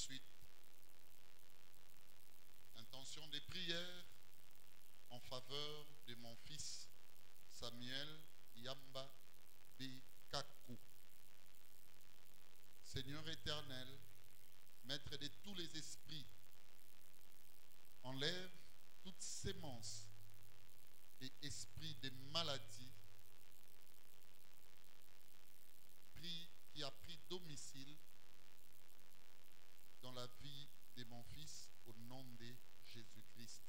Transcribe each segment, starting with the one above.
ensuite intention de prière en faveur de mon fils Samuel Yamba Bikaku. Seigneur éternel, maître de tous les esprits, enlève toute sémence et esprit de maladie qui a pris domicile dans la vie de mon fils au nom de Jésus-Christ.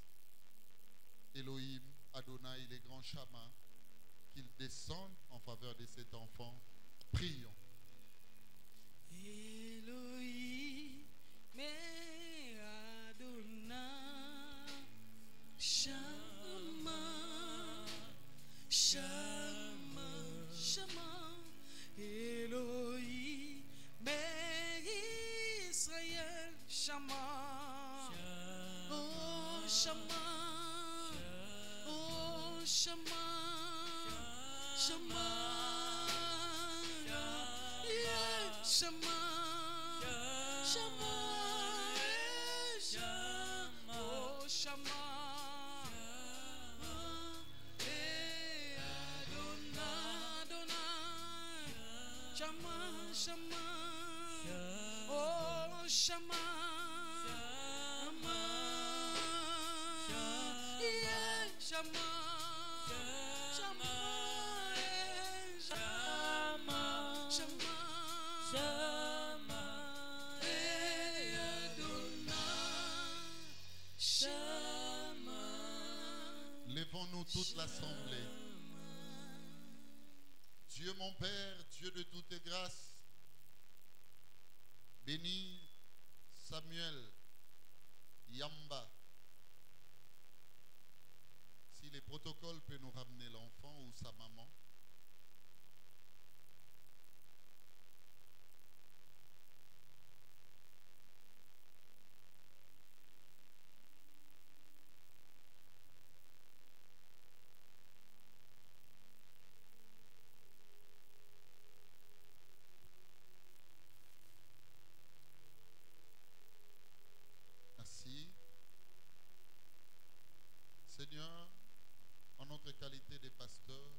Elohim, Adonai, les grands chamans, qu'il descende en faveur de cet enfant. Prions. Elohim, mais Adonai, Shama, Shama, Shama, Elohim, mais Israël, Shama, oh Shama, oh Shama, Shama, yeah, Shama, Shama, Shama, oh Shama, eh Adonai, Adonai, Shama, Shama, oh Shama, Shama, yeah, Shama, Shama, Shama, Shama, Shama, eh Adonai, Shama. Levons-nous toute l'assemblée. Dieu mon Père, Dieu de toute grâce, bénis Samuel Yamba. Si les protocoles peuvent nous ramener l'enfant ou sa maman. Merci. Seigneur, en notre qualité de pasteur,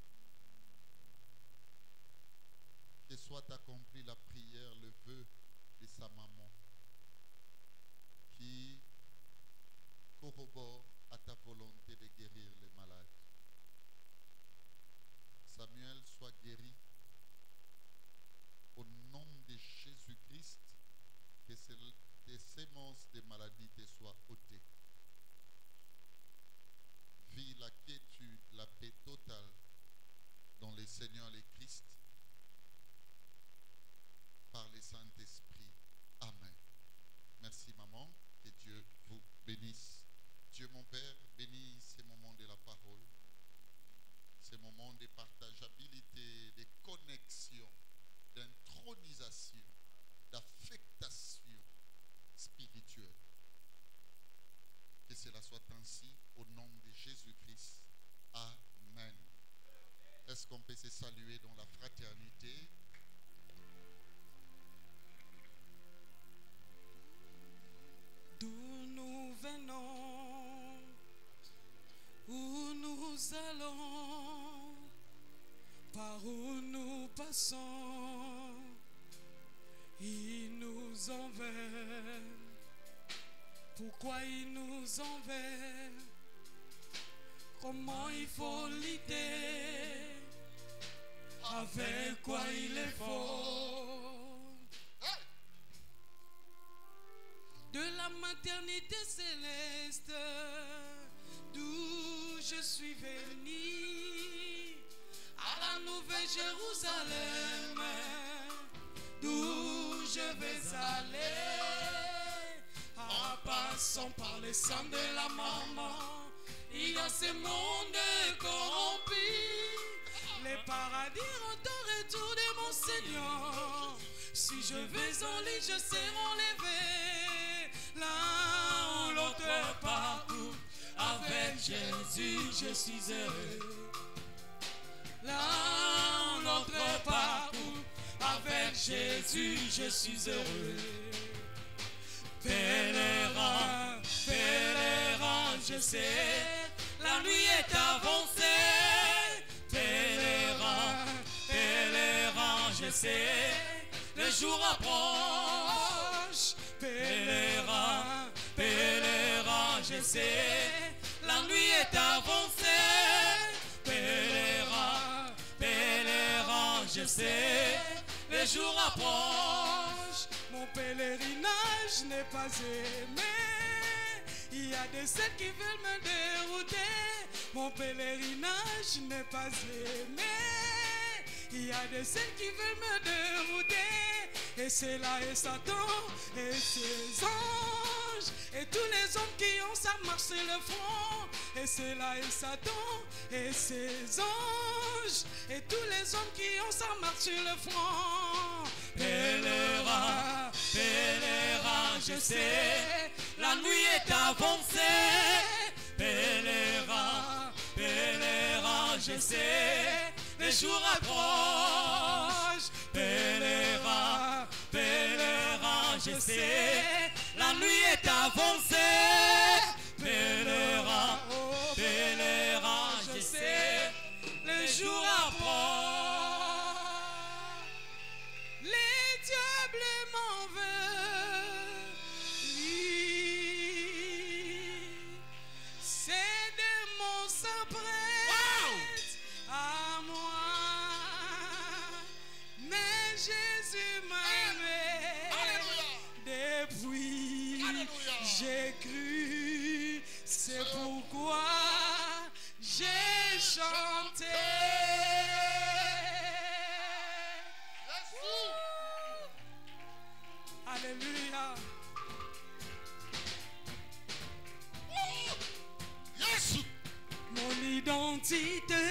que soit accomplie la prière, le vœu de sa maman, qui corrobore à ta volonté de guérir les malades. Samuel soit guéri au nom de Jésus-Christ, que tes sémences de maladie te soient ôtées. Vis la quiétude, la paix totale dans le Seigneur le Christ, par le Saint-Esprit. Amen. Merci maman, que Dieu vous bénisse. Dieu mon Père, bénis ces moments de la parole, ces moments de partageabilité, de connexion, d'intronisation, d'affectation spirituelle. Que cela soit ainsi au nom de Jésus-Christ. Amen. Est-ce qu'on peut se saluer dans la fraternité? D'où nous venons, où nous allons, par où nous passons, il nous envers. Pourquoi il nous envers? Comment il faut l'idée? Avec quoi il est fort? De la maternité céleste, d'où je suis venu, à la nouvelle Jérusalem, d'où je vais aller, en passant par les sangs de la maman, il y a ce monde corrompu. Les paradis ont au retour de mon Seigneur. Si je vais en lit, je serai enlevé. Là où l'autre partout, avec Jésus, je suis heureux. Là où l'autre partout, avec Jésus, je suis heureux. pèlerin, pèlerin, je sais, la nuit est avancée. Pèlerin, pèlerin, je sais, le jour approche. Pèlerin, pèlerin, je sais, la nuit est avancée. Pèlerin, pèlerin, je sais, le jour approche. Mon pèlerinage n'est pas aimé. Il y a des celles qui veulent me dérouter. Mon pèlerinage n'est pas aimé. Il y a des celles qui veulent me dérouter. Et c'est là et Satan et ses anges. Et tous les hommes qui ont sa marche sur le front. Et c'est là et Satan et ses anges. Et tous les hommes qui ont sa marche sur le front. Pèlerin, pèlerin, je sais, la nuit est avancée. Pèlerin, pèlerin, je sais, les jours approchent. Pèlerin, pèlerin, je sais, la nuit est avancée. Pèlerin, pèlerin, je sais, les jours approchent. Les diables m'en veulent, oui. Ces démons s'apprêtent à moi. Mais Jésus m'a aimé. Depuis j'ai cru, c'est pourquoi j'ai chanté. Alléluia. Mon identité,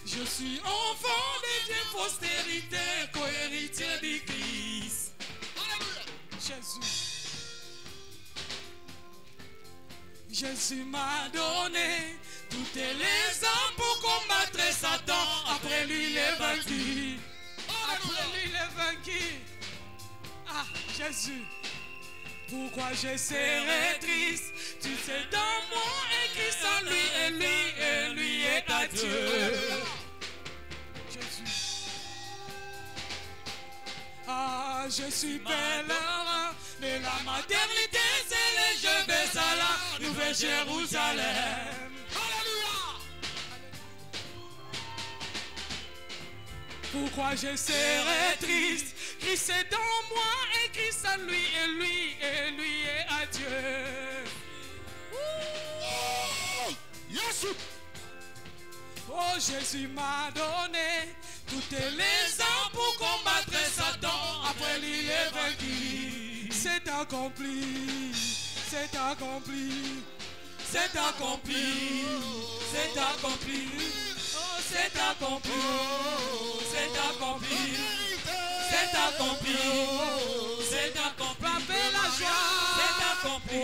je suis enfant de Dieu, postérité, co-héritier du Christ. Jésus. Jésus m'a donné toutes les armes pour combattre Satan. Après lui, il est vaincu. Après lui, il est vaincu. Ah, Jésus. Pourquoi je serai triste? Tu sais dans moi et Christ en lui, et lui est à Dieu. Jésus. Ah, je suis pèlerin de la maternité, c'est je vais à la nouvelle Jérusalem. Alléluia. Pourquoi je serai triste? Christ est dans moi et Christ en lui, et lui est à Dieu. Oh, Jésus m'a donné toutes les armes pour combattre Satan. Après lui, il est vaincu. C'est accompli, c'est accompli, c'est accompli, c'est accompli, oh, c'est accompli, c'est accompli, c'est accompli, c'est accompli. La paix, la joie, c'est accompli,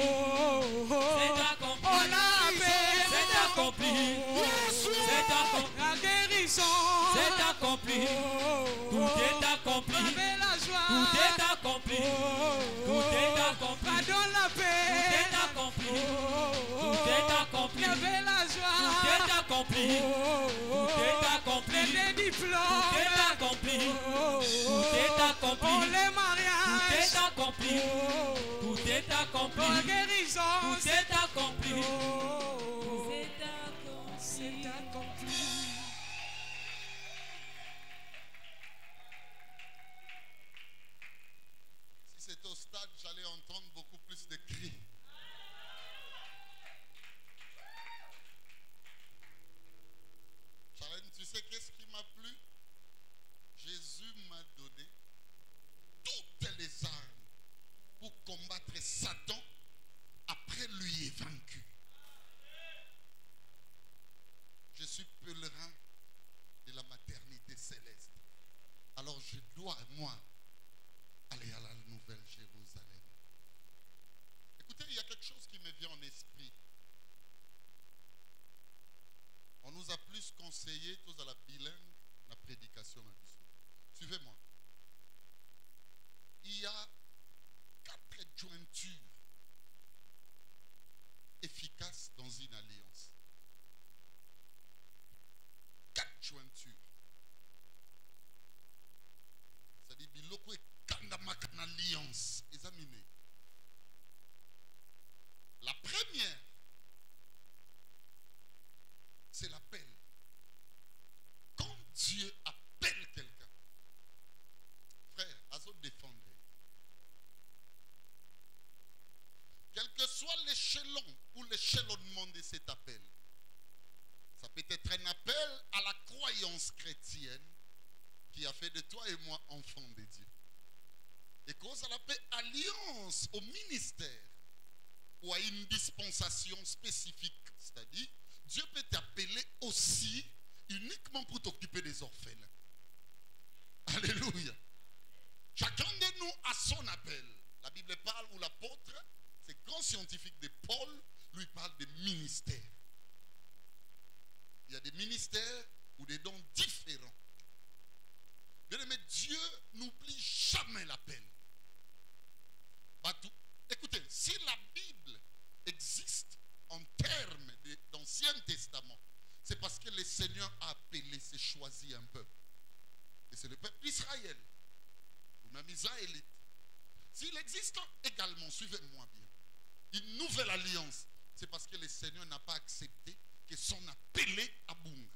c'est accompli. Oh, la paix, c'est accompli, c'est accompli. La guérison, c'est accompli, tout est accompli. La paix, la joie, tout est accompli, tout est accompli. Pardon, la paix, tout est accompli, tout est accompli. La paix, la joie, tout est accompli, tout est accompli. Les diplômes, tout est accompli, tout est accompli. Oh, les mariages, tout est accompli, tout est accompli. La guérison, tout est accompli, c'est accompli. Si c'était au stade, j'allais entendre beaucoup plus de cris. Charlène, tu sais qu'est-ce qui m'a plu? Jésus m'a donné toutes les armes pour combattre Satan. Après lui est vaincu. Je suis pèlerin de la maternité céleste. Alors je dois, moi, aller à la nouvelle Jérusalem. Écoutez, il y a quelque chose qui me vient en esprit. On nous a plus conseillé, tous à la bilingue, la prédication. Suivez-moi. Il y a 4 jointures l'échelon ou l'échelonnement de cet appel. Ça peut être un appel à la croyance chrétienne qui a fait de toi et moi enfants de Dieu. Et cause à l'appel alliance au ministère ou à une dispensation spécifique. C'est-à-dire, Dieu peut t'appeler aussi uniquement pour t'occuper des orphelins. Alléluia. Chacun de nous a son appel. La Bible parle où l'apôtre, ce grand scientifique de Paul, lui parle de ministère. Il y a des ministères ou des dons différents. Bien-aimé, Dieu n'oublie jamais l'appel. Écoutez, si la Bible existe en termes d'Ancien Testament, c'est parce que le Seigneur a appelé, s'est choisi un peuple. Et c'est le peuple d'Israël, ou même Israélite. S'il existe également, suivez-moi bien, une nouvelle alliance, c'est parce que le Seigneur n'a pas accepté que son appelé abonde.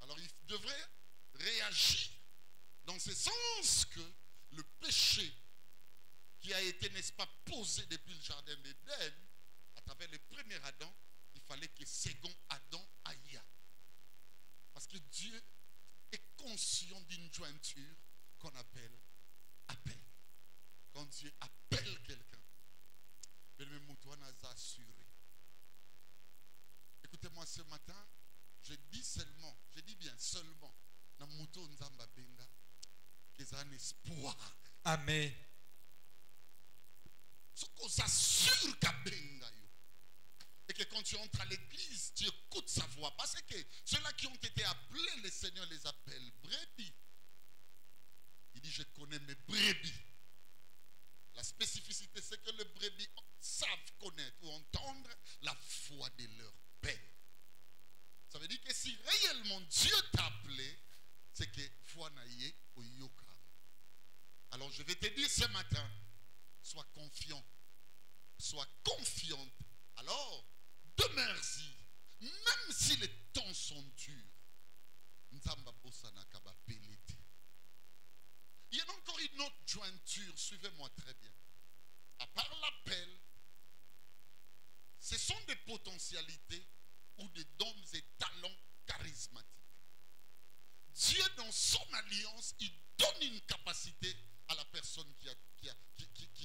Alors il devrait réagir dans ce sens que le péché qui a été, n'est-ce pas, posé depuis le jardin d'Éden, à travers le premier Adam, il fallait que le second Adam aille. Parce que Dieu est conscient d'une jointure qu'on appelle appel. Quand Dieu appelle quelqu'un, bien-aimé, Moutoua n'a assuré. Écoutez-moi, ce matin, je dis bien seulement, dans Mouto Nzamba Benga, qu'ils ont un espoir. Amen. Ce qu'on s'assure qu'à Benga, et que quand tu entres à l'église, tu écoutes sa voix. Parce que ceux-là qui ont été appelés, le Seigneur les appelle brebis. Il dit, je connais mes brebis. La spécificité, c'est que les brebis savent connaître ou entendre la voix de leur père. Ça veut dire que si réellement Dieu t'a appelé, c'est que foi naïe au yoka. Alors je vais te dire ce matin, sois confiant, sois confiante. Alors, demeure-y, même si les temps sont durs. Il y a encore une autre jointure, suivez-moi très bien. À part l'appel, ce sont des potentialités ou des dons et talents charismatiques. Dieu, dans son alliance, il donne une capacité à la personne qui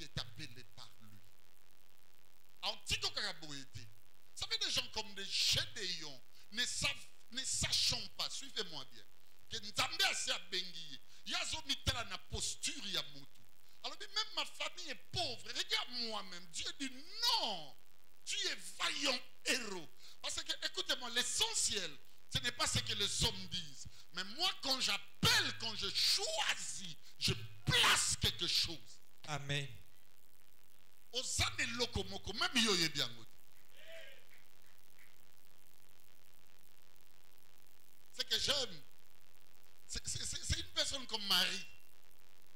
est appelée par lui. Antiko Karaboété, vous savez, des gens comme des Gédéons ne sachant pas, suivez-moi bien, que Nzambe a bengi, yazo mitala na posture ya mutu. Alors même ma famille est pauvre, regarde moi-même. Dieu dit non, tu es vaillant héros. Parce que, écoutez-moi, l'essentiel, ce n'est pas ce que les hommes disent. Mais moi, quand j'appelle, quand je choisis, je place quelque chose. Amen. Osane lokomoko, même yo ye bien. C'est que j'aime. C'est une personne comme Marie.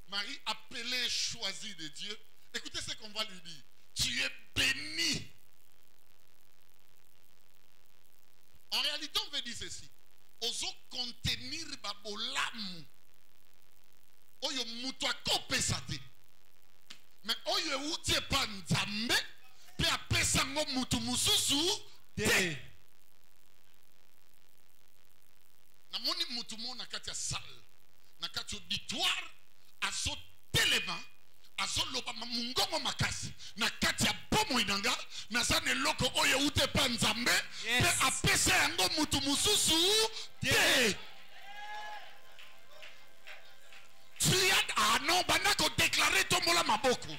Marie appelée, choisie de Dieu. Écoutez ce qu'on va lui dire. Tu es béni. En réalité, on veut dire ceci. Oso contenir babolamu. Oyo mutwa kope sate. Mais oyo outie pa nzambe. Pe apesa ngo mutu mususu. Te. Namoni mutu mo na kati ya salle. Na kati auditoire. Azo telema. Azo loba mungongo makasi. Na kati ya bomo inanga. Na zane loko oyo ute pa nzambe. Pe apesa yango mutu mususu. Te. Tu as, ah non, banako déclaré ton mola maboko.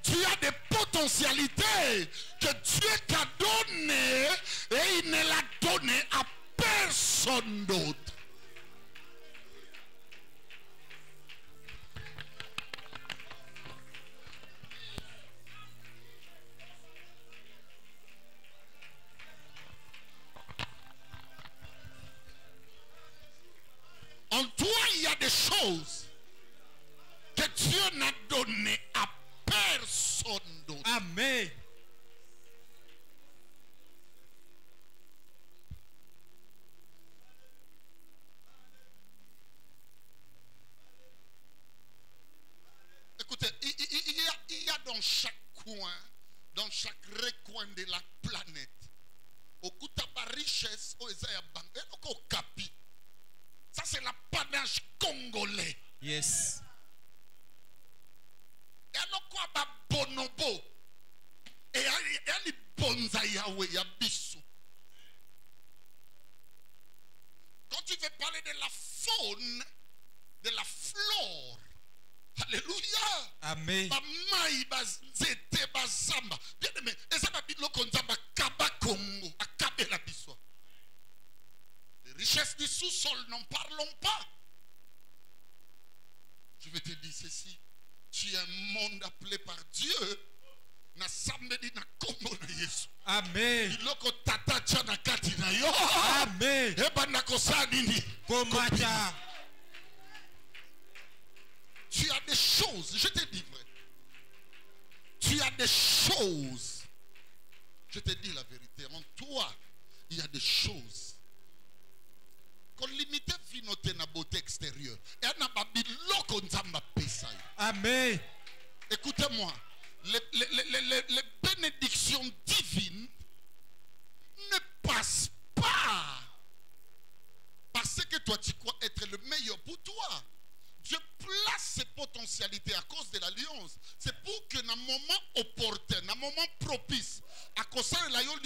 Tu as des potentialités que Dieu t'a données et il ne l'a donné à personne d'autre. En toi, il y a des choses que Dieu n'a donné à personne d'autre. Amen. Écoutez, il y a dans chaque coin dans chaque recoin de la planète. Okuta ba richesse o eza ya banque eloko kapi. Ça c'est l'apanage congolais. Yes. Eloko ba bonobo. Et ali bonza yawe ya biso. Quand tu veux parler de la faune, de la flore, alléluia. Amen. Bamai bazete bazamba. Bien aimé, ezaba biloko nzamba kaba Congo, akabe la biso. Les richesses du sous-sol, n'en parlons pas. Je vais te dire ceci. Tu es un monde appelé par Dieu. Na sambedi na Congo na Yesu. Amen. Biloko tata cha na kati na yo. Amen. Eba na kosa nini? Komata. Tu as des choses, je te dis vrai. Tu as des choses. Je te dis la vérité. En toi, il y a des choses. Qu'on limite vie noter na beauté extérieure. Et na babi loko nzamba pesa. Amen. Écoutez-moi. Les bénédictions divines ne passent pas parce que toi tu crois être le meilleur pour toi. Dieu place ses potentialités à cause de l'alliance. C'est pour que dans un moment opportun, dans un moment propice, à cause de l'alliance.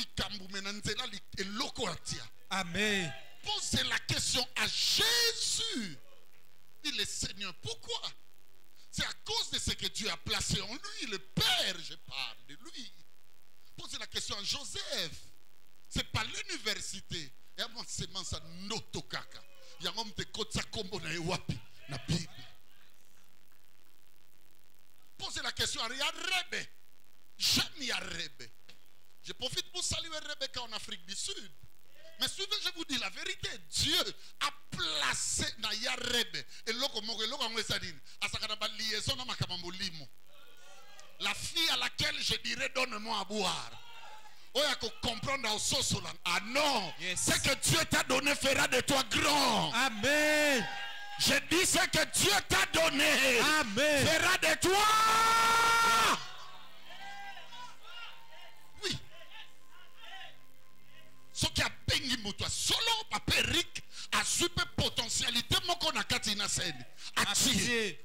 Amen. Posez la question à Jésus. Il est Seigneur. Pourquoi? C'est à cause de ce que Dieu a placé en lui. Le Père, je parle de lui. Posez la question à Joseph. Ce n'est pas l'université. Et à moi, c'est ça notokaka. Il y a un homme de kotsa kombo na ewapi na Bible. Posez la question à Yarebe. J'aime Yarebe. Je profite pour saluer Rebecca en Afrique du Sud. Mais souvent, je vous dis la vérité. Dieu a placé dans Yarebe. Et la fille à laquelle je dirais donne-moi à boire. Ah non. Yes. Ce que Dieu t'a donné fera de toi grand. Amen. Je dis ce que Dieu t'a donné. Amen. Fera de toi. Oui. Ce qui a béni pour toi. Solo papa Eric a super potentialité. Moko na katina sen. Atie.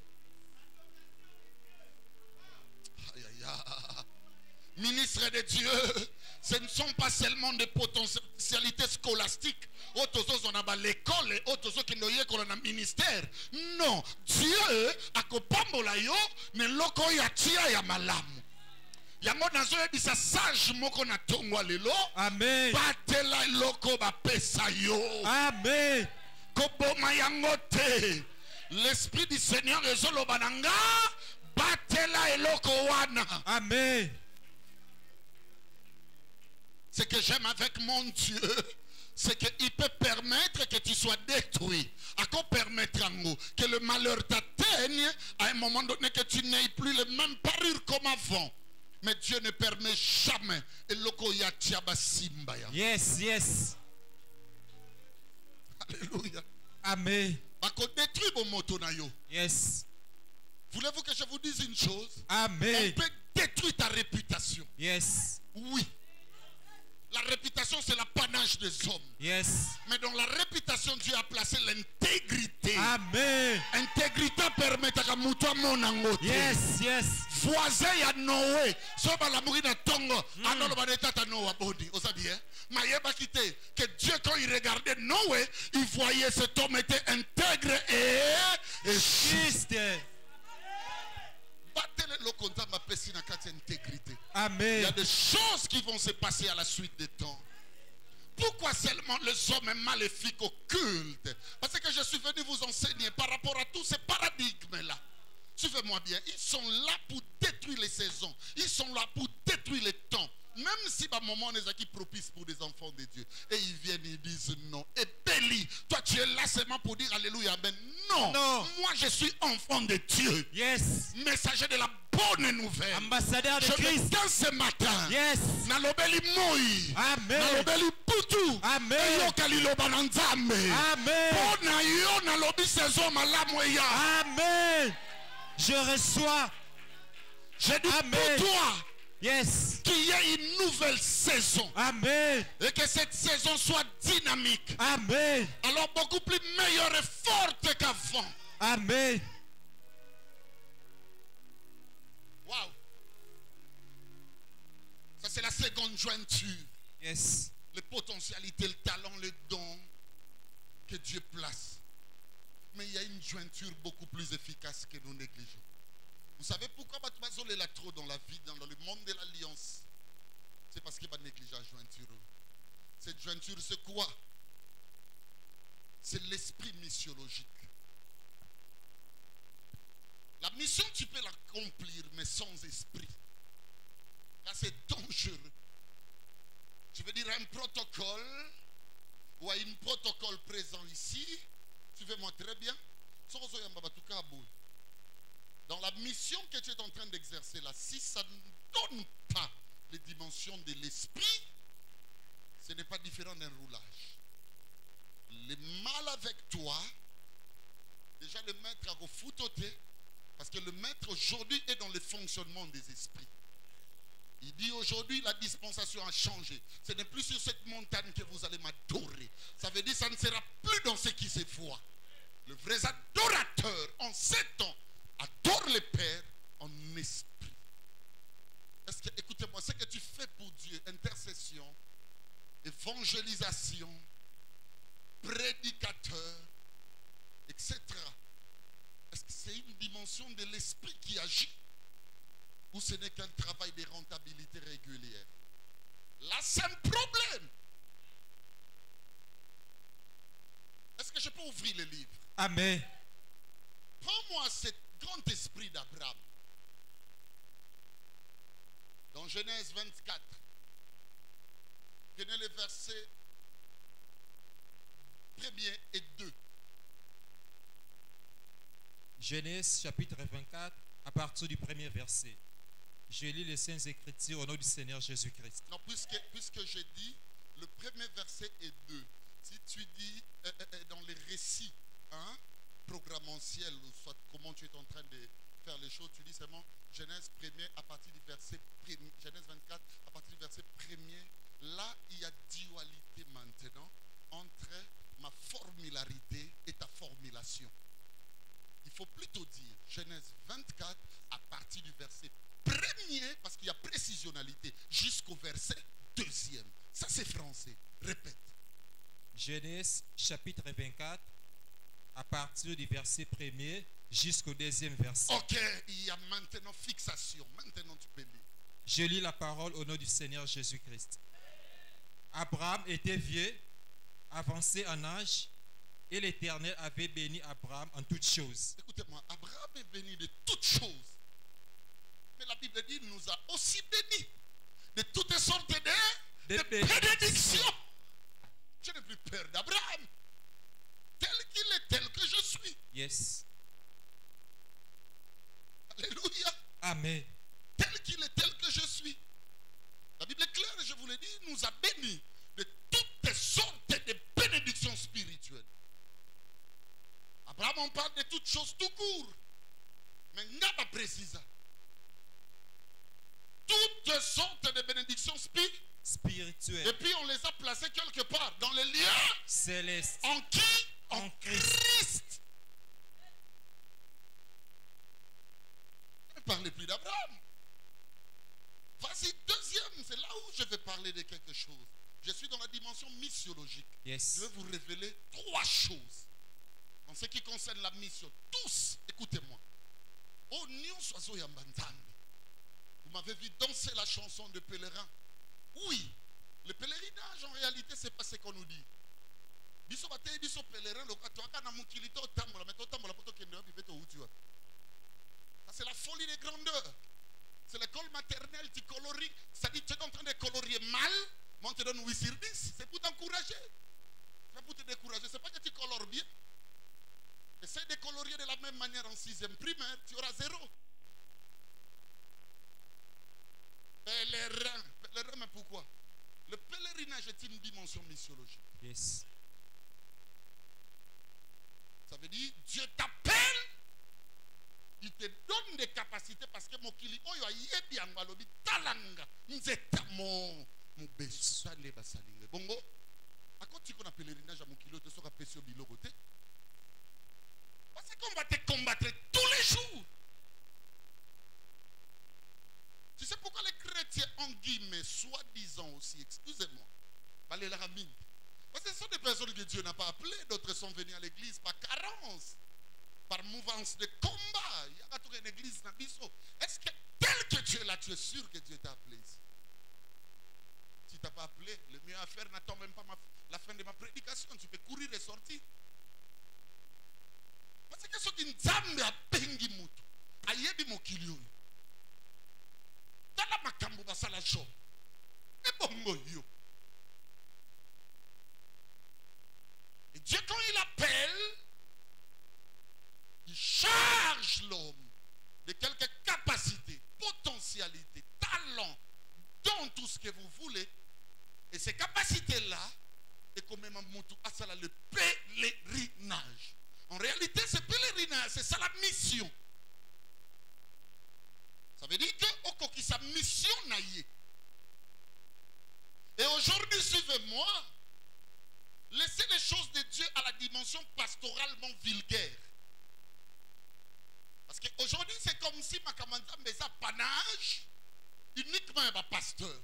Ministre de Dieu, ce ne sont pas seulement des potentialités scolastiques. Autres on a l'école et autres qui n'ont pas le ministère. Non, Dieu a kopambola yo ne loko ya tia ya malamu. Yango nazo yebisa sage moko na tongwa lelo. Amen. Batela loko ba pesa yo. Amen. Koboma yango te. L'esprit du Seigneur ezolo bananga batela eloko wana. Amen. Ce que j'aime avec mon Dieu, c'est qu'il peut permettre que tu sois détruit. À quoi permettre que le malheur t'atteigne à un moment donné que tu n'aies plus le même parure comme avant. Mais Dieu ne permet jamais. Yes, yes. Alléluia. Amen. Yes. Voulez-vous que je vous dise une chose? Amen. On peut détruire ta réputation. Yes. Oui. La réputation, c'est l'apanage des hommes. Yes. Mais dans la réputation, Dieu a placé l'intégrité. Amen. Intégrité permet à Moutoua Monangote. Yes, yes. Voisin ya Noé. Soba la mourina tongo. Alors le banetata Noé body. Vous savez, Maïeba quitté. Que Dieu, quand il regardait Noé, il voyait cet homme était intègre et juste. Amen. Il y a des choses qui vont se passer à la suite des temps. Pourquoi seulement les hommes maléfiques occultes? Parce que je suis venu vous enseigner par rapport à tous ces paradigmes-là. Suivez-moi bien. Ils sont là pour détruire les saisons. Ils sont là pour détruire les temps. Même si par moment on est qui propice pour des enfants de Dieu. Et ils viennent, ils disent non. Et Béli, toi tu es là seulement pour dire alléluia, amen. Non. Non. Moi je suis enfant de Dieu. Yes. Messager de la bonne nouvelle. Ambassadeur de Je Christ. me tiens ce matin. Yes. Nalobeli moi. Amen. Nalobeli putu. Amen. Eyo kalilo bananzame. Amen. Bona yo nalobi saison malamu ya. Amen. Je reçois. Je dis Amen. pour toi. Yes. Qu'il y ait une nouvelle saison. Amen. Et que cette saison soit dynamique. Amen. Alors beaucoup plus meilleure et forte qu'avant. Amen. Waouh. Ça c'est la seconde jointure. Yes. Les potentialités, le talent, le don que Dieu place. Mais il y a une jointure beaucoup plus efficace que nous négligeons. Vous savez pourquoi Batouazol est là trop dans la vie, dans le monde de l'alliance? C'est parce qu'il va négliger la jointure. Cette jointure, c'est quoi? C'est l'esprit missiologique. La mission, tu peux l'accomplir, mais sans esprit. Là, c'est dangereux. Je veux dire, un protocole, ou un protocole présent ici, suivez-moi très bien. Dans la mission que tu es en train d'exercer là, si ça ne donne pas les dimensions de l'esprit, ce n'est pas différent d'un roulage. Le mal avec toi, déjà le maître a refoutoté, parce que le maître aujourd'hui est dans le fonctionnement des esprits. Il dit aujourd'hui la dispensation a changé. Ce n'est plus sur cette montagne que vous allez m'adorer. Ça veut dire que ça ne sera plus dans ce qui se voit. Le vrai adorateur en 7 ans adore le Père en esprit. Est-ce que, écoutez-moi, ce que tu fais pour Dieu, intercession, évangélisation, prédicateur, etc. Est-ce que c'est une dimension de l'esprit qui agit? Ou ce n'est qu'un travail de rentabilité régulière? Là, c'est un problème. Est-ce que je peux ouvrir le livre? Amen. Prends-moi cet grand esprit d'Abraham. Dans Genèse 24, prenez les versets 1er et 2. Genèse chapitre 24, à partir du premier verset. Je lis les Saintes Écritures au nom du Seigneur Jésus-Christ. Non, puisque j'ai dit le premier verset et 2. Si tu dis dans les récits, hein, programmentiels, ou soit comment tu es en train de faire les choses, tu dis seulement Genèse 1er à partir du verset 1er, Genèse 24 à partir du verset 1er. Là, il y a dualité maintenant entre ma formularité et ta formulation. Il faut plutôt dire Genèse 24 à partir du verset 1er, parce qu'il y a précisionnalité, jusqu'au verset 2e. Ça c'est français. Répète. Genèse chapitre 24, à partir du verset 1er jusqu'au 2e verset. Ok, il y a maintenant fixation. Maintenant tu peux lire. Je lis la parole au nom du Seigneur Jésus-Christ. Abraham était vieux, avancé en âge, et l'Éternel avait béni Abraham en toutes choses. Écoutez-moi, Abraham est béni de toutes choses. Mais la Bible dit, il nous a aussi bénis de toutes sortes de bénédictions. Je n'ai plus peur d'Abraham. Tel qu'il est, tel que je suis. Yes. Alléluia. Amen. Tel qu'il est, tel que je suis. La Bible est claire, je vous l'ai dit, il nous a bénis de toutes sortes de bénédictions spirituelles. Abraham, on parle de toutes choses tout court. Mais il n'a pas précisé. Toutes sortes de bénédictions spirituelles. Et puis on les a placées quelque part dans les lieux célestes. En qui? En Christ. Ne parlez plus d'Abraham. Voici deuxième, c'est là où je vais parler de quelque chose. Je suis dans la dimension missiologique. Yes. Je vais vous révéler 3 choses. En ce qui concerne la mission, tous, écoutez-moi. Oh, Nyon Soiseau Yambantambi. Vous m'avez vu danser la chanson de pèlerin. Oui, le pèlerinage en réalité, c'est pas ce qu'on nous dit. Biso bate biso pèlerin, le katoaka na mukilito tambola, mais tambola poto kendo bi beto utua. Ça c'est la folie des grandeurs. C'est l'école maternelle qui colorie. Ça dit tu es en train de colorier mal, mais on te donne 8 sur 10. C'est pour t'encourager. Pas pour te décourager. C'est pas que tu colores bien. Essaye de colorier de la même manière en 6e primaire, tu auras 0. Pèlerin. Pèlerin, mais pourquoi? Le pèlerinage est une dimension missiologique. Yes. Ça veut dire Dieu t'appelle Il te donne des capacités parce que mokili oyo ayebi yango alobi talanga nzeta mo besale basalinga. Bongo, à quoi tu connais pèlerinage à mokili oyo te soka pesio biloko te? Parce qu'on va te combattre tous les jours. Tu sais pourquoi les chrétiens, en guillemets, soi-disant aussi, excusez-moi, parce que ce sont des personnes que Dieu n'a pas appelées, d'autres sont venus à l'église par carence, par mouvance de combat. Il y a une église dans Bisso. Est-ce que tel que tu es là, tu es sûr que Dieu t'a appelé ici? Si tu n'as pas appelé, le mieux à faire, n'attends même pas la fin de ma prédication. Tu peux courir et sortir. Parce que ce qui est nzambe a bengi mutu, ayebi mokili oyo. Tala makambo basala job. Et bongo yo. Et Dieu, quand il appelle, il charge l'homme de quelques capacités, potentialités, talents, dont tout ce que vous voulez. Et ces capacités-là, et comme même mutu asala le pèlerinage. En réalité, ce pèlerinage, c'est ça la mission. Ça veut dire que Okoki sa mission naïe. Et aujourd'hui, suivez-moi, laissez les choses de Dieu à la dimension pastoralement vulgaire. Parce qu'aujourd'hui, c'est comme si ma camarade mais apanage uniquement un pasteur.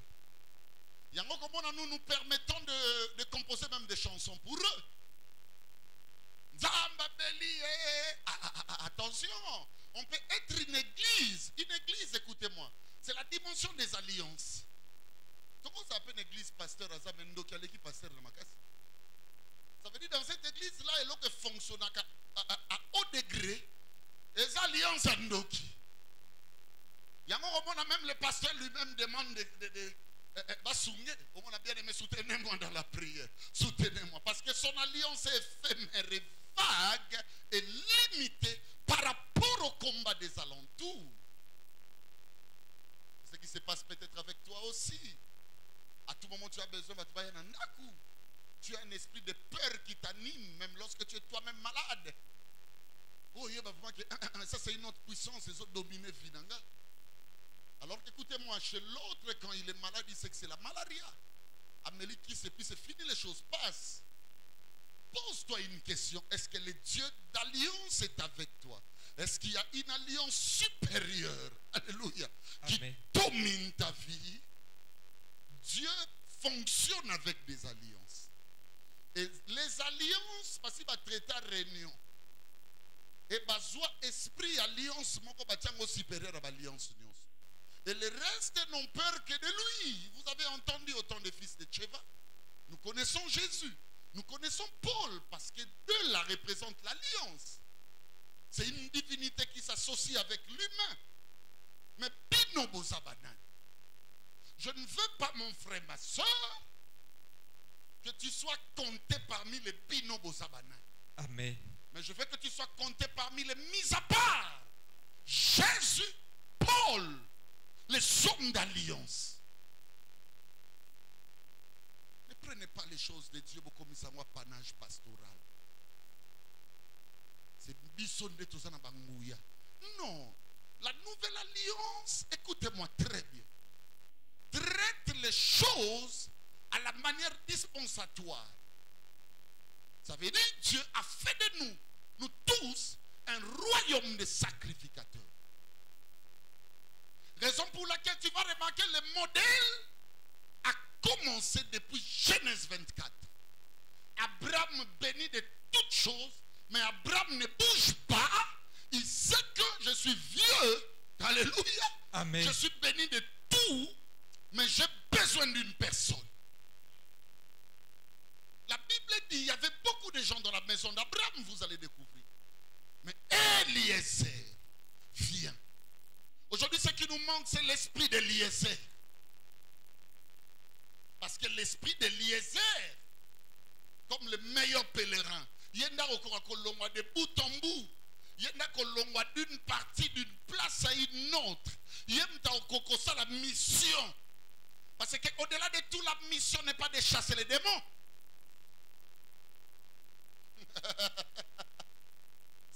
Il y a un moment où nous permettons de composer même des chansons pour eux. Attention, on peut être une église. Une église, écoutez-moi, c'est la dimension des alliances. Comment ça s'appelle une église pasteur à Zamendo qui a l'équipe pasteur dans ma casse? Ça veut dire dans cette église-là, elle a fonctionné à haut degré. Les alliances à Ndoki. Il y a un moment où même le pasteur lui-même demande on a bien aimé, soutenez-moi dans la prière. Soutenez-moi. Parce que son alliance est éphémère et vague et limitée par rapport au combat des alentours. C'est ce qui se passe peut-être avec toi aussi. À tout moment, tu as besoin de tu as un esprit de peur qui t'anime, même lorsque tu es toi-même malade. Oh, ça c'est une autre puissance, les autres dominés Finanga. Alors qu'écoutez-moi, chez l'autre, quand il est malade, il sait que c'est la malaria. Amélie qui et puis c'est fini, les choses passent. Pose-toi une question. Est-ce que le Dieu d'alliance est avec toi? Est-ce qu'il y a une alliance supérieure, alléluia, qui domine ta vie? Dieu fonctionne avec des alliances. Et les alliances, parce qu'il va traiter à réunion. Et besoin esprit alliance, mon combattant supérieur à l'alliance. Et les restes n'ont peur que de lui. Vous avez entendu autant de fils de Tchéva. Nous connaissons Jésus. Nous connaissons Paul parce que deux la représentent l'alliance. C'est une divinité qui s'associe avec l'humain. Mais Pino Bozabanan, je ne veux pas, mon frère, ma soeur, que tu sois compté parmi les Pino Bozabanan. Amen. Mais je veux que tu sois compté parmi les mis à part. Jésus, Paul, les hommes d'alliance. Ne prenez pas les choses de Dieu comme ça, un panache pastoral. C'est bison de tout ça dans Bangouya. Non. La nouvelle alliance, écoutez-moi très bien, traite les choses à la manière dispensatoire. Ça veut dire que Dieu a fait de nous, nous tous, un royaume de sacrificateurs. Raison pour laquelle tu vas remarquer le modèle a commencé depuis Genèse 24. Abraham bénit de toutes choses, mais Abraham ne bouge pas. Il sait que je suis vieux. Alléluia. Amen. Je suis béni de tout, mais j'ai besoin d'une personne. La Bible dit, il y avait beaucoup de gens dans la maison d'Abraham, vous allez découvrir. Mais Eliezer vient. Aujourd'hui, ce qui nous manque, c'est l'esprit d'Eliezer. Parce que l'esprit d'Eliezer, comme le meilleur pèlerin, il y a de bout en bout. Il y a d'une partie, d'une place à une autre. Il y a la mission. Parce qu'au-delà de tout, la mission n'est pas de chasser les démons.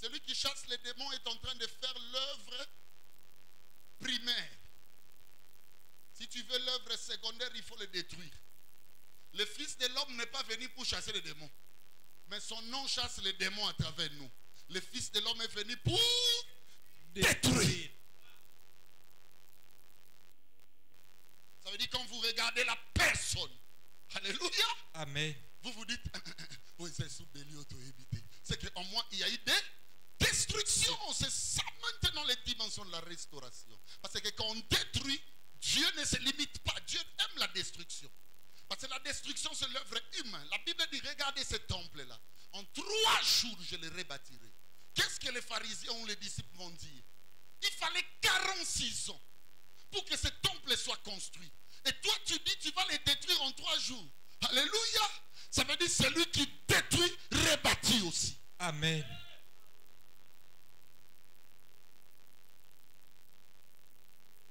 Celui qui chasse les démons est en train de faire l'œuvre primaire. Si tu veux l'œuvre secondaire, il faut le détruire. Le Fils de l'homme n'est pas venu pour chasser les démons. Mais son nom chasse les démons à travers nous. Le Fils de l'homme est venu pour détruire. Ça veut dire quand vous regardez la personne. Alléluia. Amen. Vous vous dites, oui, c'est qu'en moi, il y a eu des destructions. C'est ça maintenant les dimensions de la restauration. Parce que quand on détruit, Dieu ne se limite pas. Dieu aime la destruction. Parce que la destruction, c'est l'œuvre humaine. La Bible dit, regardez ce temple-là. En 3 jours, je le rebâtirai. Qu'est-ce que les pharisiens ou les disciples vont dire? Il fallait 46 ans pour que ce temple soit construit. Et toi, tu dis, tu vas les détruire en 3 jours. Alléluia. Ça veut dire celui qui détruit, rebâtit aussi. Amen.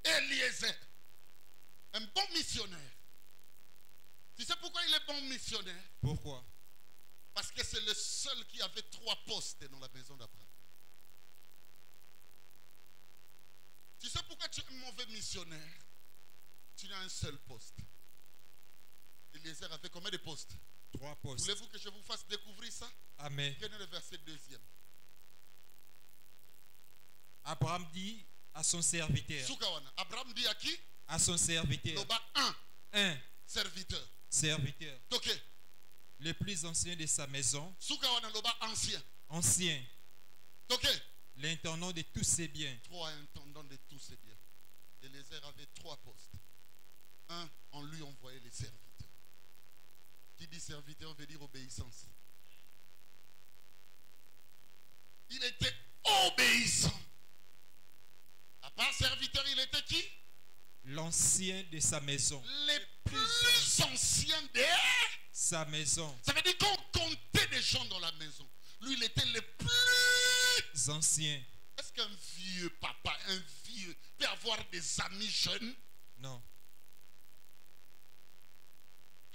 Eliezer, un bon missionnaire. Tu sais pourquoi il est bon missionnaire? Pourquoi? Parce que c'est le seul qui avait 3 postes dans la maison d'Abraham. Tu sais pourquoi tu es un mauvais missionnaire? Tu n'as un seul poste. Eliezer avait combien de postes? 3 postes. Voulez-vous que je vous fasse découvrir ça? Amen. Quel est le verset 2e? Abraham dit à son serviteur. Soukawana. Abraham dit à qui? À son serviteur. Loba 1 serviteur. serviteur. Ok. Le plus ancien de sa maison. Soukawana Loba ancien. Ancien. Ok. L'intendant de tous ses biens. 3 intendants de tous ses biens. Eliezer avait 3 postes. 1, on lui envoyait les serviteurs. Qui dit serviteur veut dire obéissance. Il était obéissant. À part serviteur, il était qui? L'ancien de sa maison. Les plus anciens de sa maison. Ça veut dire qu'on comptait des gens dans la maison. Lui, il était le plus ancien. Est-ce qu'un vieux papa, un vieux, peut avoir des amis jeunes? Non.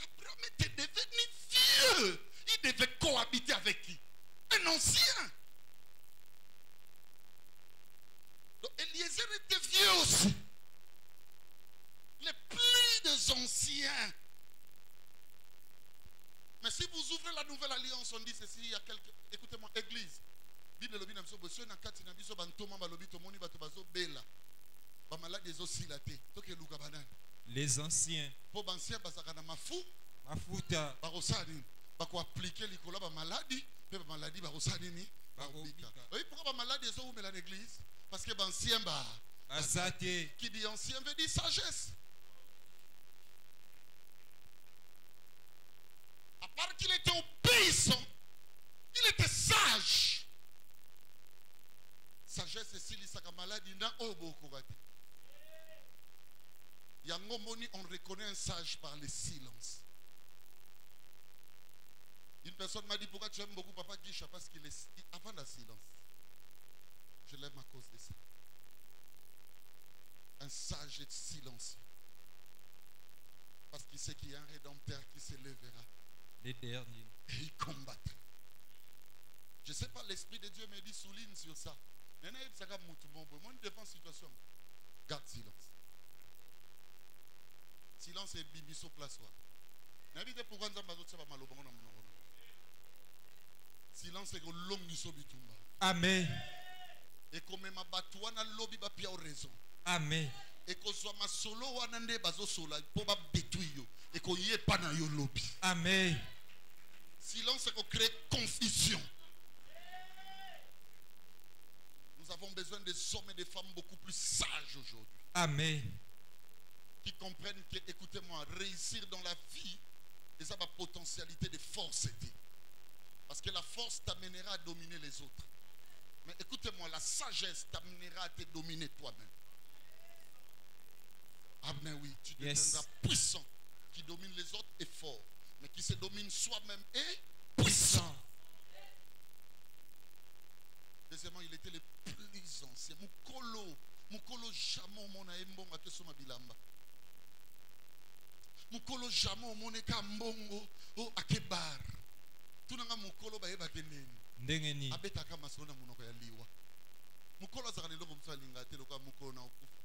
Abraham était devenu vieux. Il devait cohabiter avec qui? Un ancien. Donc Eliezer était vieux aussi. Les plus anciens. Mais si vous ouvrez la nouvelle alliance, on dit ceci, il y a quelques... Écoutez-moi, église. Bible lobi na biso boso na kati na biso bantoma balobi tomoni bato bazo bela. Ba malade ezo silate. Toke luka banani. Les anciens. Po bancien bazaka na mafuta. Ba rosani. Ba ko appliquer likolo ba maladie, pe ba maladie ba rosani ni ba obika. Oui, pourquoi ba malade ezo umela l'église? Parce que bancien ba Azate. Qui dit ancien veut dire sagesse. À part qu'il était obéissant, il était sage. Sagesse et silisaka maladie na obokogate. Yango moni, on reconnaît un sage par le silence. Une personne m'a dit pourquoi tu aimes beaucoup Papa Guicha? Parce qu'il est avant le silence. Je l'aime à cause de ça. Un sage et silencieux. Parce qu'il sait qu'il y a un rédempteur qui se lèvera. Les derniers. Et il combattra. Je ne sais pas, l'Esprit de Dieu me dit souligne sur ça. Moi, une défense situation. Garde silence. Silence et bibiso place. Silence et l'homme du sobitumba. Amen. Et comme ma batouana lobby ba pia raison. Amen. Et qu'on soit ma solo wanande bazo sola pour ba détruire et qu'on y est pas dans yo lobby. Amen. Silence et qu'on crée confusion. Nous avons besoin des hommes et des femmes beaucoup plus sages aujourd'hui. Amen. Qui comprennent que, écoutez-moi, réussir dans la vie, c'est ça ma potentialité de force. Parce que la force t'amènera à dominer les autres. Mais écoutez-moi, la sagesse t'amènera à te dominer toi-même. Ah mais oui, tu deviendras puissant. Qui domine les autres est fort. Mais qui se domine soi-même est puissant. Deuxièmement, il était le plus ancien. Mukolo jamo mona embonga kesoma bilamba. Mukolo jamo moneka mbongo o akebar. Tunanga mukolo ba eba keneni. ndenge nini abetaka masolo na monoko ya liwa mokolo azaka na eloko mosusu alinga te lokola mokolo na okufa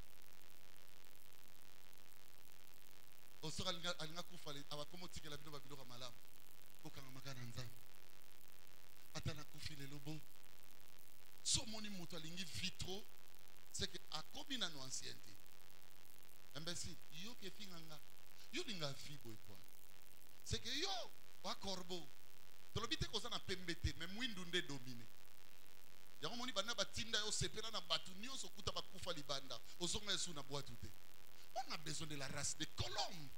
osoka alinga kufa abakoma otikela bino babiloko ya malamu okangamaka na nzambe ata nakufi lelo bo so omoni moto alingi vitro seke akomi nano ancienneté imbécile yo kefinganga yo linga fibo epwana seke yo wakorbo tolobi te koza na pembe te me mwindu nde domine yango moni banda batinda yo sepela na bato nyonso okuta bakufa libanda ozonga esu na bwatu te on a besoin de la race de colombe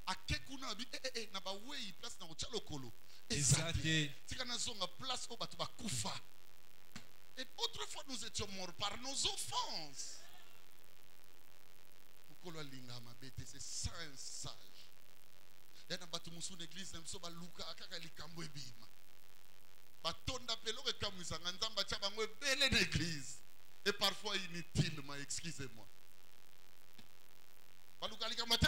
ake kuna bi na bawei place na kotia lokolo ezate tika nazonga place oyo bato bakufa. Et autrefois nous étions morts par nos offenses. Mukolo linga mabete c'est saint sage. Yana batu musu l'église nemso ba luka akaka likambo ebima. Batonda pelo ke kamwisa nzamba cha bango ebele l'église. Et parfois inutilement, excusez-moi. Ba luka likambo te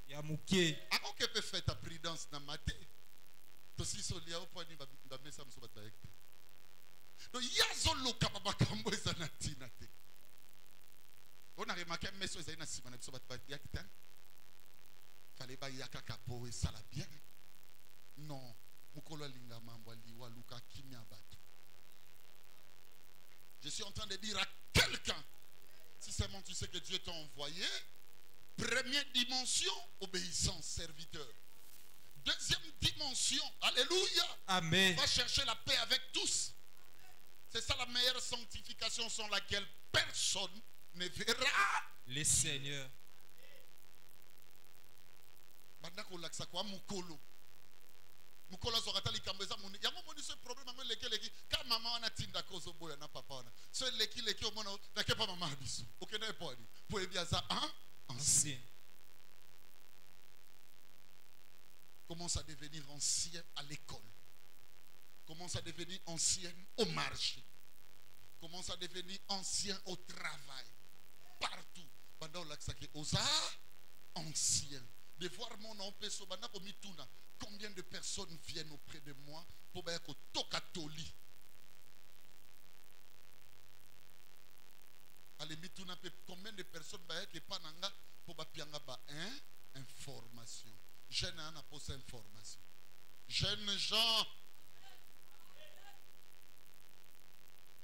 ya muke. Ako ke pe fait ta prudence na mate. To si solia au point ni ba mesa muso ba taek. Donc yazoloka babakambo ezana tina te. On a remarqué meso ezana sima na biso bat yakita. Fallait ba yaka kapo et ça la bien. Non, mukolo linga mambo liwa luka kimya bato. Je suis en train de dire à quelqu'un, si seulement tu sais que Dieu t'a envoyé, première dimension, obéissance, serviteur. Deuxième dimension, alléluia. Amen. Va chercher la paix avec tous. C'est ça la meilleure sanctification sans laquelle personne ne verra le Seigneur. Bandako laksa kwa mukolo. Mukolo zokata likambeza muni. Yango moni ce problème ngo leki ka mama wana tinda kozo boya na papa wana. Ce leki omona na ke pa mama biso. Okenda eponi. Po ebia za ancien. Commence à devenir ancien à l'école. Commence à devenir ancien au marché. Commence à devenir ancien au travail. Partout. Pendant l'accès aux arts, ancien. De voir mon nom, combien de personnes viennent auprès de moi pour dire que Tokatoli. Combien de personnes qui pas pour information. Jeune a posé information. Jeunes gens.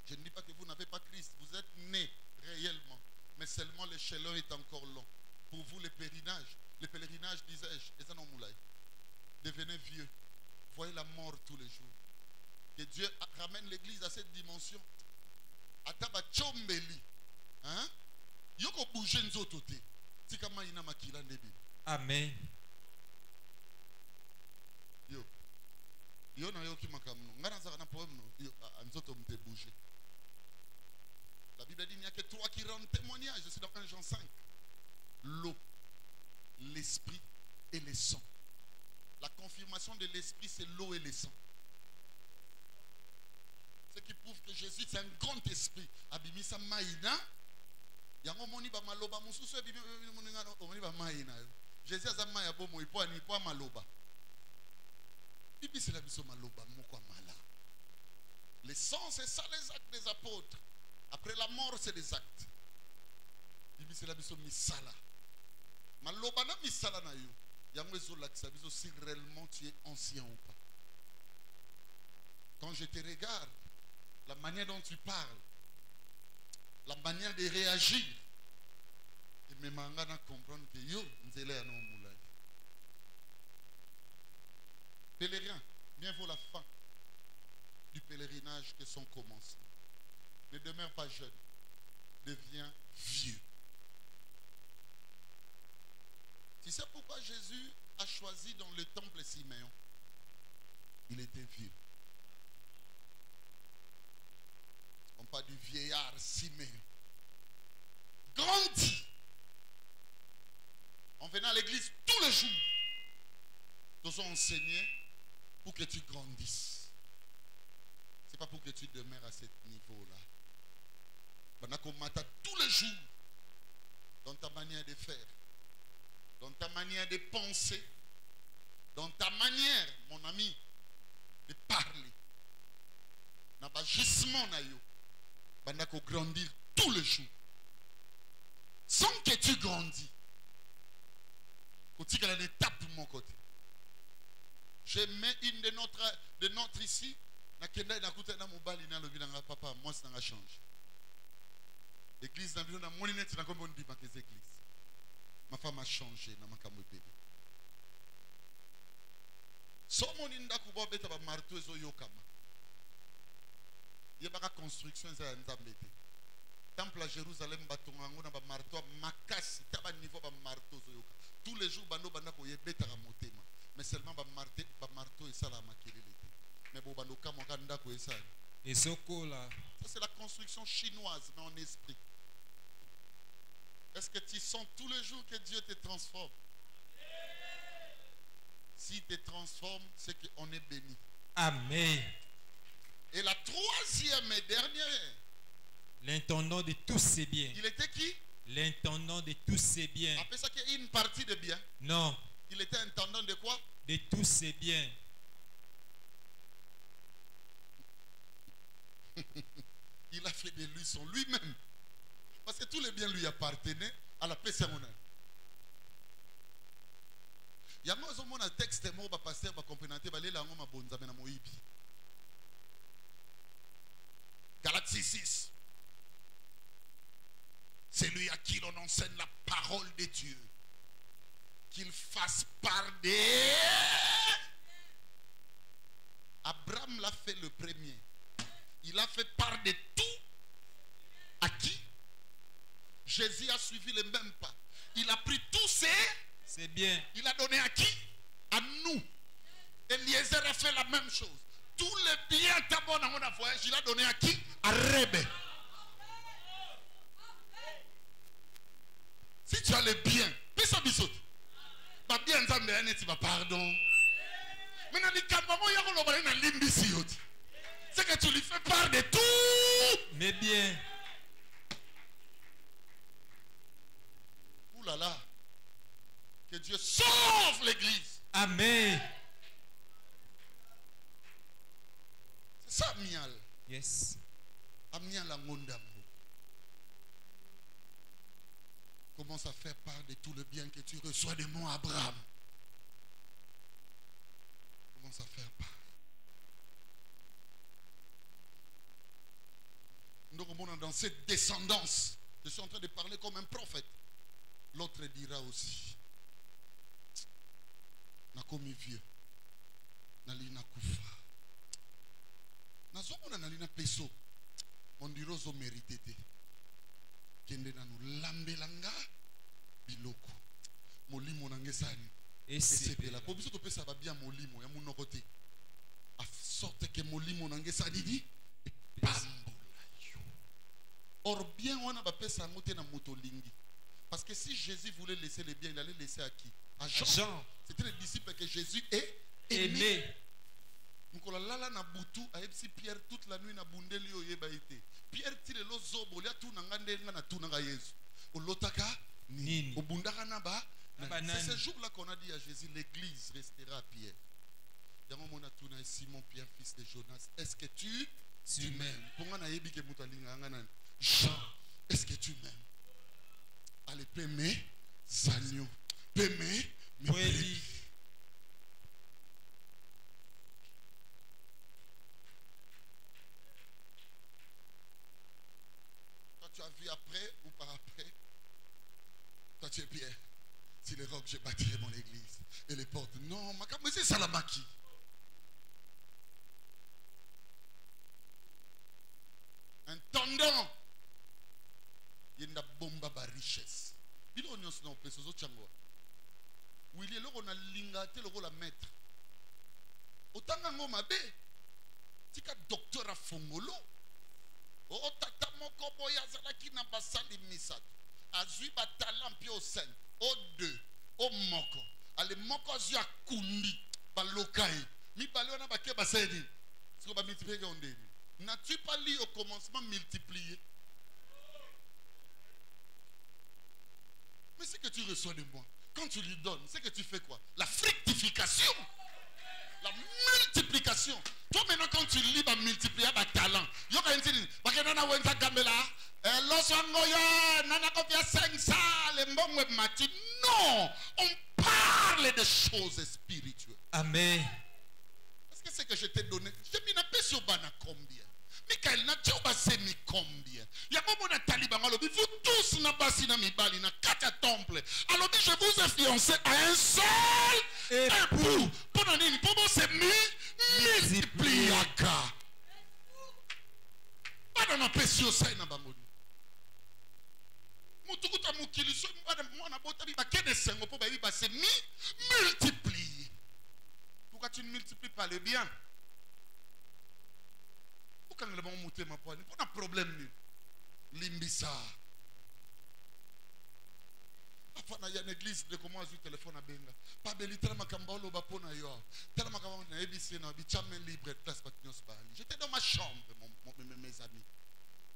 Je ne dis pas que vous n'avez pas Christ. Vous êtes nés réellement. Mais seulement l'échelon est encore long. Pour vous, le pèlerinage, disais-je, devenez vieux. Voyez la mort tous les jours. Que Dieu ramène l'église à cette dimension. Ataba chombeli. Hein? Yoko bouger nzotote. Tikama ina makila ndebi. Amen. Yo. Yo na yo ki makamno. Ngana zaka na poème no. Yo nzoto mte bouger. La Bible dit qu'il n'y a que trois qui rendent témoignage. Je suis dans 1 Jean 5. L'eau, l'esprit et le sang. La confirmation de l'esprit, c'est l'eau et le sang. Ce qui prouve que Jésus, c'est un grand esprit. Abimisa maïna. Yango moni ba maloba mususu abimi ba maïna. Jésus a maya bomo ipo ani po maloba. Bibi c'est la biso maloba moko mala. Le sang, c'est ça les actes des apôtres. Après la mort, c'est des actes. Bibi c'est la biso misala. Maloba na misala na yo. Yango ezolakisa biso si réellement tu es ancien ou pas. Quand je te regarde, la manière dont tu parles, la manière de réagir, et me mangana comprendre que yo nzela ya no mulai. Pèlerin, bien vaut la fin du pèlerinage que son commencement. Ne demeure pas jeune, deviens vieux. Tu sais pourquoi Jésus a choisi dans le temple Siméon? Il était vieux. On parle du vieillard Siméon. Grandit. On venait à l'église tous les jours. Nous ont enseigné pour que tu grandisses. Ce n'est pas pour que tu demeures à ce niveau-là. Tous les jours, dans ta manière de faire, dans ta manière de penser, dans ta manière, mon ami, de parler. na ba gisement na yo banda ko grandir tous les jours sans que tu grandis. Quand la étape de mon côté. Je mets une de notre ici. Papa, moi ça n'a changé. L'église n'a pas mon lunette n'a comme on dit église. Ma femme a changé na makambo bébé. So mon inda kuba beta ba marteau ezo yokama. Yebaka construction za nzambete. Temple à Jérusalem batonga ngona ba marteau makasi taba niveau ba marteau zo yoka. Tous les jours bando banda ko yebeta ka motema. Mais seulement ba marteau et ça la makelele. Mais bon bando kama kanda ko esa. Et sokola. Ça c'est la construction chinoise mais en esprit. Est-ce que tu sens tous les jours que Dieu te transforme? S'il te transforme, c'est qu'on est béni. Amen. Et la troisième et dernière. L'intendant de tous ses biens. Il était qui? L'intendant de tous ses biens. Après ça, qu'il y a une partie de biens. Non. Il était intendant de quoi? De tous ses biens. Il a fait de lui son lui-même. Parce que tous les biens lui appartenaient à la paix sermonale. Il y a un texte mot pasteur va comprendre la ngoma bonza na moibi. Galates 6. C'est lui à qui l'on enseigne la parole de Dieu. Qu'il fasse part des... Abraham l'a fait le premier. Il a fait part de tout. À qui? Jésus a suivi les mêmes pas. Il a pris tous ses biens. Il a donné à qui? À nous. Eliezer a fait la même chose. Tous les biens d'abord dans mon voyage, il a donné à qui? À Rébé. Si tu as les biens, pisa bisot. Ba bien nzambe aneti ba pardon. Maintenant les kambango yako lo bale na limbisi yote. C'est que tu lui fais part de tout mes biens. Ouh là là. Que Dieu sauve l'église. Amen. C'est ça mial. Yes. Amial la ngondambo. Commence à faire part de tout le bien que tu reçois de mon Abraham. Commence à faire part. Nous remontons dans cette descendance. Je suis en train de parler comme un prophète. L'autre dira aussi. Nakomi vieux. Nalina kufa. Nazomona nalina peso. Mon dirozo mérité. Kende na nous lambelanga biloko. Molimo nangesani. Et c'est là. Pour biso to pesa ba bien molimo ya munokote. A sorte que molimo nangesani dit. Or bien on a pesa ngote na motolingi. Parce que si Jésus voulait laisser les biens, il allait laisser à qui? À Jean. C'était les disciples que Jésus est aimé. Nous lala na butu a epsi Pierre toute la nuit na bundeli oyeba ite. Pierre tire lo zobo lia tu nanga ndenga na tu nanga Yesu. Olotaka nini? Obundaka na ba. C'est ce jour-là qu'on a dit à Jésus, l'église restera à Pierre. Yango mona tuna Simon Pierre fils de Jonas, est-ce que tu m'aimes? Ponga na yebi ke mutu alinga ngana. Jean, est-ce que tu m'aimes? Allez, paie mes agneaux. Paie mes brebis. Toi, tu as vu après ou par après? Toi, tu es Pierre. Si les rocs, je bâtirai mon église. Et les portes. Non, ma cam, c'est Salamaki. Intendant. Il y a une bombe à richesse. Il y a une place aux chango. Oui, il y a un lingate, le rôle à mettre. Autant que mabe. Tika docteur à Fongolo. O tata moko boya zalaki na basali misat. Azui ba talent pio 5, o 2, o moko. Ale moko azu akundi ba lokai. Mi balé na ba ke basedi. Siko ba multiplier ondeni. N'as-tu pas lu au commencement multiplier? Mais ce que tu reçois de moi, quand tu lui donnes, c'est que tu fais quoi? La fructification. La multiplication. Toi maintenant quand tu lis va multiplier par talent. Yo quand tu dis parce que nana wenza gamela losangoya nana kopia 500 les mbongwe mati. Non, on parle de choses spirituelles. Amen. Est-ce que c'est que je t'ai donné? Je t'ai mis un peu sur bana combien? Michael n'a pas mis combien? Il y a beaucoup de talibans. Alors, vous tous n'a pas si na mibali na quatre temples. Alors, je vous ai fiancé à un seul époux. Pendant une pour moi c'est multipliaka. Pas dans un péché au sein na bangoni. Mutukuta mukiliso moi na bota bi ba kede sengo pour ba bi ba c'est multiplier. Pourquoi tu ne multiplies pas le bien? Pourquoi le bon monter ma poigne? On a problème limbisa. Afana ya l'église de comment azu téléphone à benga. Pas beli tellement kambalo ba pona yo. Tellement kambalo na ebisi na bi chamen libre place patnos bali. J'étais dans ma chambre mes amis.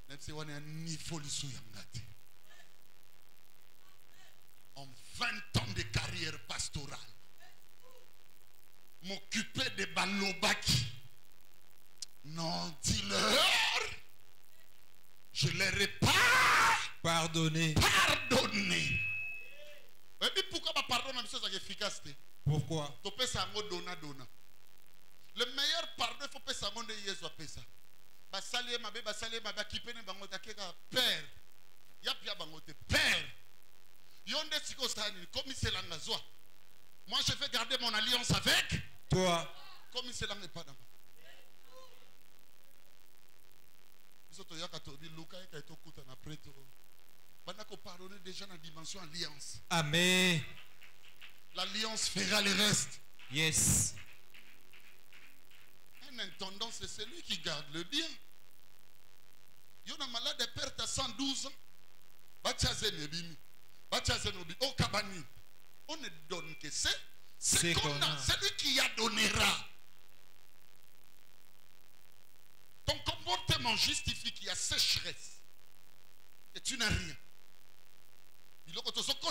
Même si on est un niveau lisu yangate. En 20 ans de carrière pastorale. M'occuper des balobaki. Non, dis-leur. Je leur ai pas Pardonnez. pardonné. Et puis pourquoi pas pardonner une chose efficace? Pourquoi? Tu peux ça dona. Le meilleur pardon, il faut pas ça de Yesu pesa. Basalie ma qui peine bango takeka père. Ya pia bango te père. Yonde siko stani comme c'est l'angazwa. Moi je vais garder mon alliance avec toi. Comme c'est l'ang pas dans. Bisoto ya katobi Luka ya kaito kuta na preto. Bana ko pardonner déjà dans dimension alliance. Amen. L'alliance fera le reste. Yes. Un intendant, c'est celui qui garde le bien. Il y a un malade de perte à 112 ans. Au Kabani. On ne donne que c'est qu'on a. Celui qui a donnera. Ton comportement justifie qu'il y a sécheresse. Et tu n'as rien. Il a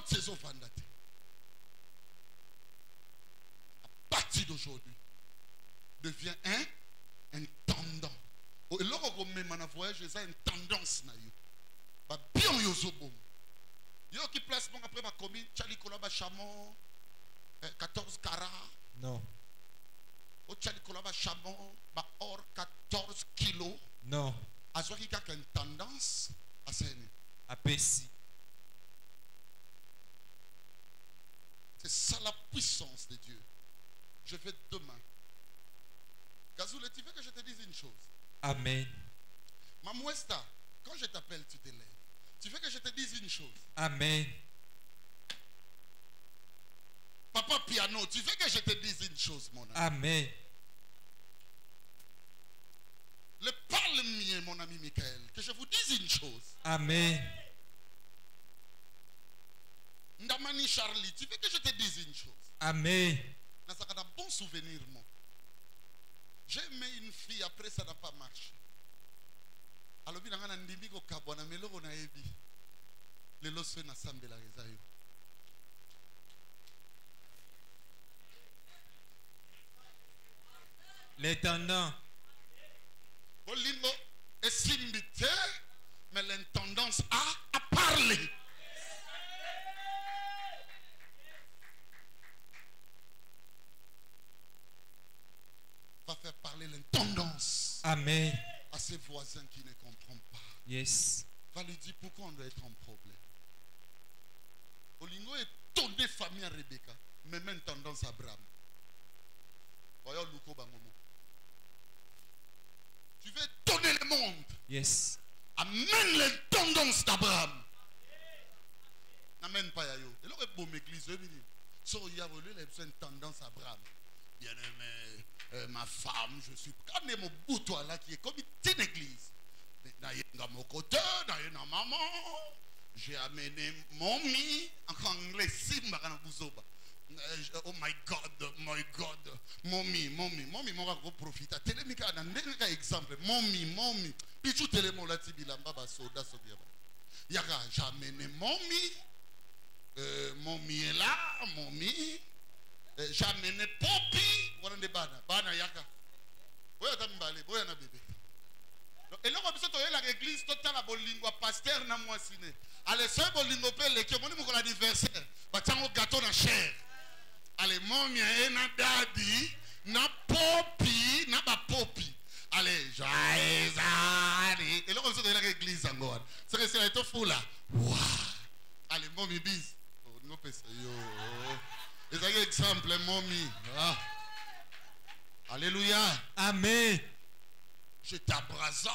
saison fandate. À partir d'aujourd'hui, devient un tendance. Et là, on met mon voyage, j'ai une tendance. Bah, bien, yozobo. Yo qui place mon après ma commune, Tchali Kolaba Chamon, 14 carats. Non. Au Tchali Kolaba Chamon, bah, or 14 kilos. Non. À ce qui a une tendance à s'aimer. À Pessi. C'est ça la puissance de Dieu. Je vais demain. Gazoule, tu veux que je te dise une chose? Amen. Mamouesta, quand je t'appelle, tu te lèves. Tu veux que je te dise une chose? Amen. Papa Piano, tu veux que je te dise une chose, mon ami? Amen. Le parle-moi, mon ami Michael, que je vous dise une chose. Amen. Ndamani Charlie, tu veux que je te dise une chose? Amen. Ça a un bon souvenir, moi. J'ai aimé une fille, après ça n'a pas marché. Alors, il y a un ndimi ko kabwana meloko na ebi. Le loso na sambela rezayo. L'intendant. Bolimbo est simbité, mais l'intendance à parler. Va faire parler l'intendance. Amen. À ses voisins qui ne comprennent pas. Yes. Va lui dire pourquoi on doit être en problème. Olingo est tourné famille à Rebecca, mais même tendance à Abraham. Voyons Luko Bangomo. Tu veux donner le monde. Yes. Amène les tendances d'Abraham. N'amène pas Yayo. Et là, il y a une église. So, il y a une tendance à Abraham. Bien aimé. Ma femme, je suis quand même au bout de toi là qui est comme une église. Dans mon côté, dans maman, j'ai amené mommy en anglais, Simba oh my God, mommy, mon gars profite. Télémica dans un exemple, mommy, puis tout le monde là tibilamba basoda sobia. Yaka, j'ai amené mommy est là, mommy. J'ai amené Poppy. de bana. Bana yaka. Boya tambale, boya na bébé. Et là, on a la église totale à Bolingo, pasteur na moi siné. Allez, seul Bolingo pele, qui est mon anniversaire. Batango gâteau na chair. Allez, mon mien, na daddy, na popi, na ba popi. Allez, joyeux année. Et là, on a la église en God. C'est que c'est tout fou là. Waouh. Allez, mommy bis. Oh, non, pas ça. Yo. Et ça, exemple, mommy. Ah. Alléluia. Amen. Je t'abrasa.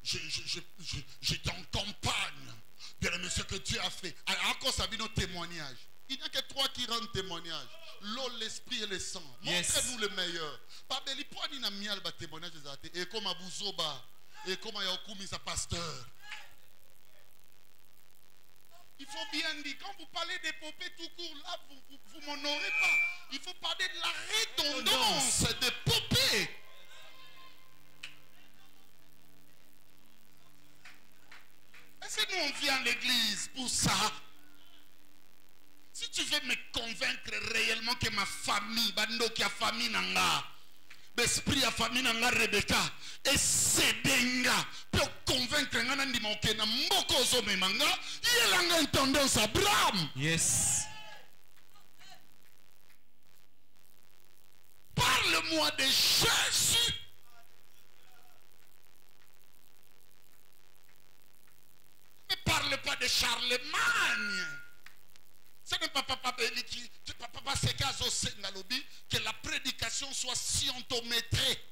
Je t'accompagne. Bien aimé, ce que Dieu a fait. Alors, encore ça vient nos témoignages. Il n'y a que trois qui rendent témoignage. L'eau, l'esprit et le sang. Montrez-nous le meilleur. Babeli, pour ni na mial ba témoignage des athées. Et comme à Bouzoba. Et comme à Yaokoumi, sa pasteur. Il faut bien dire, quand vous parlez d'épopée tout court, là, vous m'honorez pas. Il faut parler de la redondance d'épopée. Est-ce que nous on vient à l'église pour ça? Si tu veux me convaincre réellement que ma famille, bando qui a famille nanga, l'esprit a famille nanga Rebecca, et c'est denga, pour convaincre ngana ndimoke na mboko zo memanga, yelanga une tendance à Abraham. Yes. Parle-moi de Jésus. Ne parle pas de Charlemagne. Ce n'est pas papa Sekazo Sengalobi que la prédication soit scientométrée.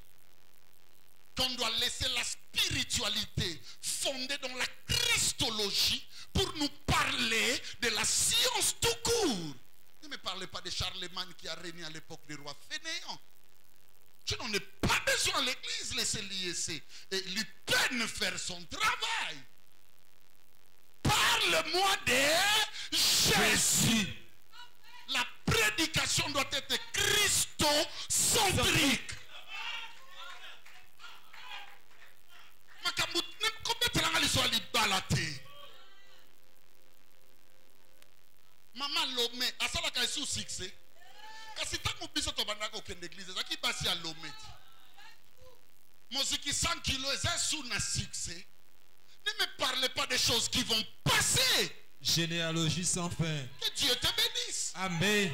Qu'on doit laisser la spiritualité fondée dans la christologie pour nous parler de la science tout court. Ne me parlez pas de Charlemagne qui a régné à l'époque du roi fainéant. Je n'en ai pas besoin à l'église, laissez l'IEC et lui peine faire son travail. Parle-moi de Jésus. La prédication doit être christocentrique. Maman Lomé, à ça la sous succès. Car si tu as oublié ce que tu as fait dans l'église, c'est qui passe à Lomé. Moi, ce qui 100 kilos, c'est sous un succès. Ne me parlez pas des choses qui vont passer. Généalogie sans fin. Que Dieu te bénisse. Amen.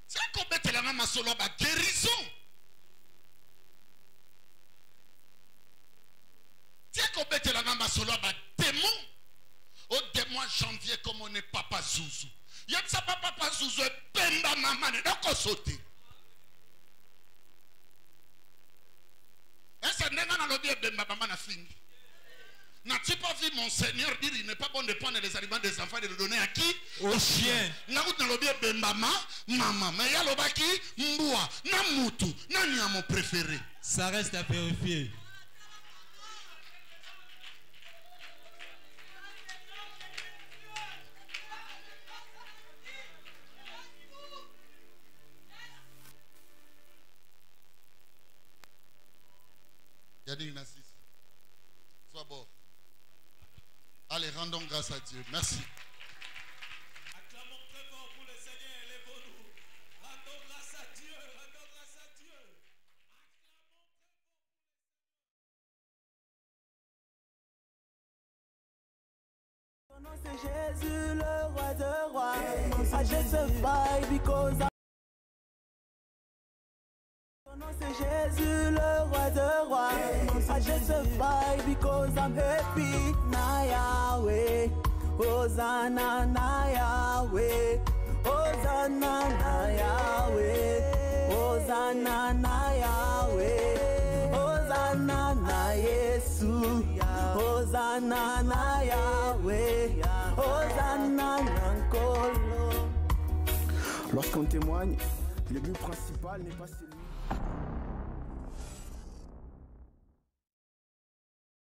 C'est qu'on mette la main sur la guérison. C'est qu'on mette la main sur la démon. Au démon janvier comme on est papa Zouzou. Il y a ça papa Zouzou et Pemba maman ne doit sauter. Est-ce que n'a pas bien Bemba maman na fini? N'as-tu pas vu mon Seigneur dire il n'est pas bon de prendre les aliments des enfants et de les donner à qui? Aux chiens. N'a pas bien Bemba maman. Mais il y a le baki mboua na mutu na ni mon préféré. Ça reste à vérifier. Yannick Nassis, sois bon. Allez, rendons grâce à Dieu. Merci. Acclamons très fort pour le Seigneur, élevons-nous. Rendons grâce à Dieu, rendons grâce à Dieu. Ton nom c'est Jésus, le roi de rois. I just survive because Ton nom c'est Jésus, le roi de rois. I just survive because I'm happy. Na Yahweh, Hosanna na Yahweh, Hosanna na Yahweh, Hosanna na Yahweh, Hosanna na Yesu, Hosanna na Yahweh, Hosanna na Nkolo. Lorsqu'on témoigne, le but principal n'est pas celui.